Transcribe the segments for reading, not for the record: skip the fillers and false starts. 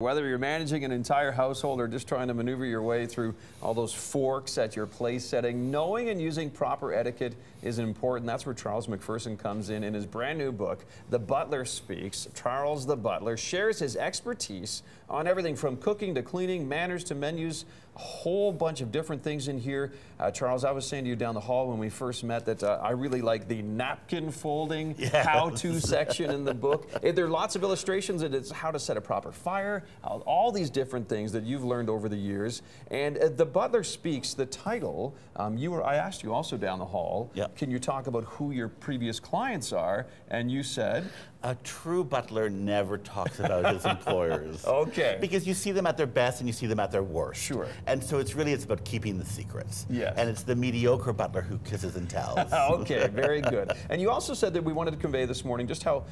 Whether you're managing an entire household or just trying to maneuver your way through all those forks at your place setting, knowing and using proper etiquette is important. That's where Charles MacPherson comes in his brand new book, The Butler Speaks. Charles the Butler shares his expertise on everything from cooking to cleaning, manners to menus, a whole bunch of different things in here. Charles, I was saying to you down the hall when we first met that I really like the napkin folding how-to section in the book. There are lots of illustrations, and it's how to set a proper fire, all these different things that you've learned over the years. And The Butler Speaks, the title, I asked you also down the hall, can you talk about who your previous clients are? And you said? A true butler never talks about his employers. Okay. Because you see them at their best and you see them at their worst. Sure. And so it's about keeping the secrets. Yes. And it's the mediocre butler who kisses and tells. Okay, very good. And you also said that we wanted to convey this morning just how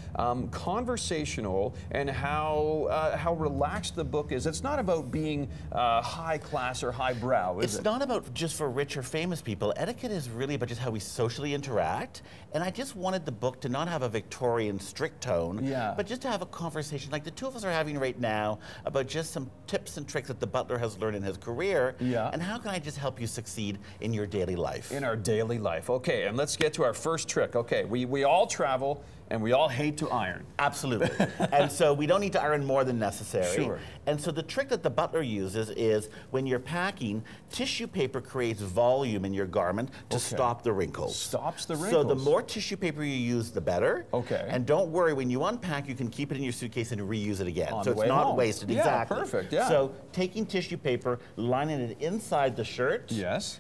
conversational and how relaxed the book is. It's not about being high class or high brow, is it? It's not about just for rich or famous people. Etiquette is really about just how we socially interact. And I just wanted the book to not have a Victorian strict tone, but just to have a conversation like the two of us are having right now about just some tips and tricks that the butler has learned in his career, and how can I just help you succeed in your daily life. In our daily life. Okay, and let's get to our first trick. Okay, we all travel and we all hate to iron. Absolutely. And so we don't need to iron more than necessary. Sure. And so the trick that the butler uses is when you're packing, tissue paper creates volume in your garment to stop the wrinkles. Stops the wrinkles. So the more tissue paper you use, the better. Okay. And don't worry, when you unpack, you can keep it in your suitcase and reuse it again. On so the it's way not home. wasted. Yeah, exactly. Perfect, yeah. So taking tissue paper, lining it inside the shirt. Yes.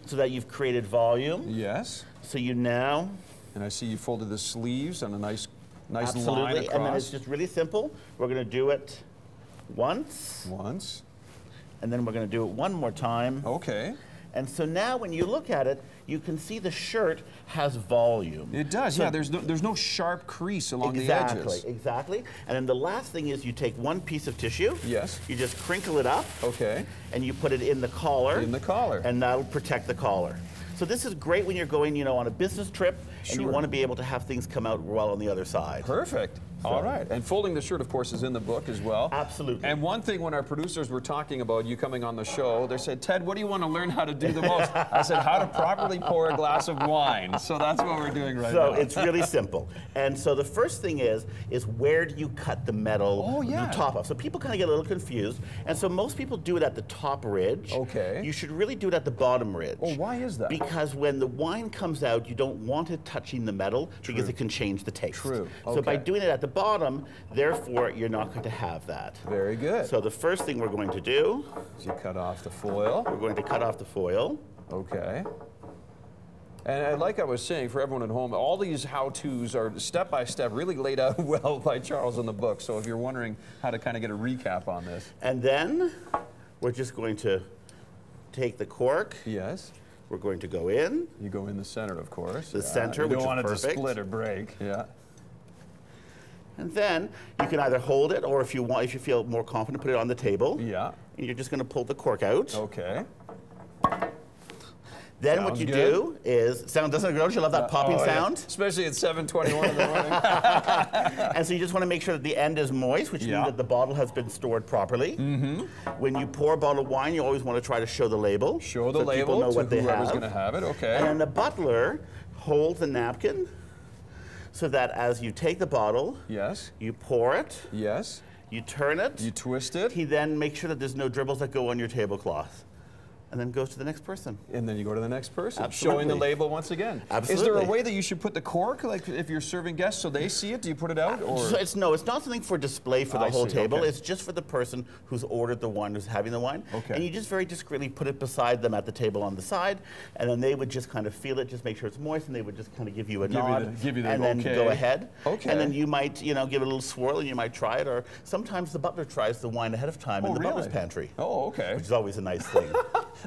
So that you've created volume. Yes. So you now... And I see you folded the sleeves on a nice line Absolutely, across. and then it's just really simple. We're going to do it once. Once. And then we're going to do it one more time. Okay. And so now when you look at it, you can see the shirt has volume. It does, so there's no sharp crease along the edges. Exactly. And then the last thing is you take one piece of tissue. Yes. You just crinkle it up. Okay. And you put it in the collar. In the collar. And that'll protect the collar. So this is great when you're going, on a business trip, and you want to be able to have things come out well on the other side. Perfect. So. All right. And folding the shirt, of course, is in the book as well. Absolutely. And one thing when our producers were talking about you coming on the show, they said, Ted, what do you want to learn how to do the most? I said, how to properly pour a glass of wine. So that's what we're doing right now. So it's really simple. And so the first thing is where do you cut the metal, the top off? So people kind of get a little confused. And so most people do it at the top ridge. Okay. You should really do it at the bottom ridge. Oh, why is that? Because when the wine comes out, you don't want it touching the metal because it can change the taste. True. Okay. So by doing it at the bottom, therefore, you're not going to have that. Very good. So the first thing we're going to do is you cut off the foil. We're going to cut off the foil. Okay. And like I was saying, for everyone at home, all these how-tos are step-by-step, really laid out well by Charles in the book. So if you're wondering how to kind of get a recap on this. And then we're just going to take the cork. Yes. We're going to go in. You go in the center, of course. The center, which is perfect. You don't want it to split or break. Yeah. And then you can either hold it, or if you feel more confident, put it on the table. Yeah. And you're just going to pull the cork out. Okay. Then Sounds what you good. do is, don't you love that popping sound? Yeah. Especially at 7:21 in the morning. And so you just want to make sure that the end is moist, which means that the bottle has been stored properly. When you pour a bottle of wine, you always want to try to show the label. Show the so label people know to what they whoever's have. going to have it. Okay. And then the butler holds the napkin so that as you take the bottle, you pour it. Yes. You turn it. You twist it. He then makes sure that there's no dribbles that go on your tablecloth. And then goes to the next person. And then you go to the next person. Absolutely. Showing the label once again. Absolutely. Is there a way that you should put the cork, like if you're serving guests so they see it? Do you put it out? Or? So it's not something for display for the whole table. Okay. It's just for the person who's ordered the wine, who's having the wine. Okay. And you just very discreetly put it beside them at the table on the side, and then they would just kind of feel it, just make sure it's moist, and they would just kind of give you a nod. Give you the and then go ahead. Okay. And then you might, give it a little swirl, and you might try it, or sometimes the butler tries the wine ahead of time in the butler's pantry. Oh, okay. Which is always a nice thing.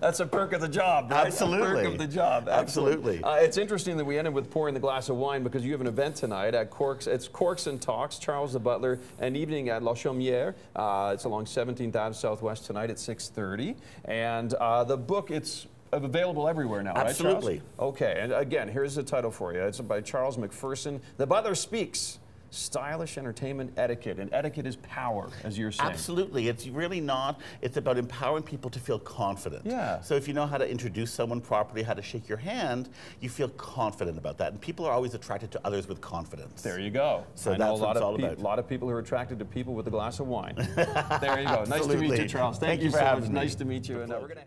That's a perk of the job, right? Absolutely. A perk of the job. Absolutely. It's interesting that we ended with pouring the glass of wine because you have an event tonight at Corks. It's Corks and Talks, Charles the Butler, an evening at La Chaumière. It's along 17th Ave Southwest tonight at 6:30. And the book, it's available everywhere now, Absolutely. right, Charles? Okay, and again, here's the title for you. It's by Charles MacPherson. The Butler Speaks. stylish entertainment etiquette, and etiquette is power, as you're saying. Absolutely. It's really not. It's about empowering people to feel confident. Yeah. So if you know how to introduce someone properly, how to shake your hand, you feel confident about that. And people are always attracted to others with confidence. There you go. So I know that's what it's all about. A lot of people who are attracted to people with a glass of wine. There you go. Nice to meet you, Charles. Thank you for so having much. me. Nice to meet you. And we're going to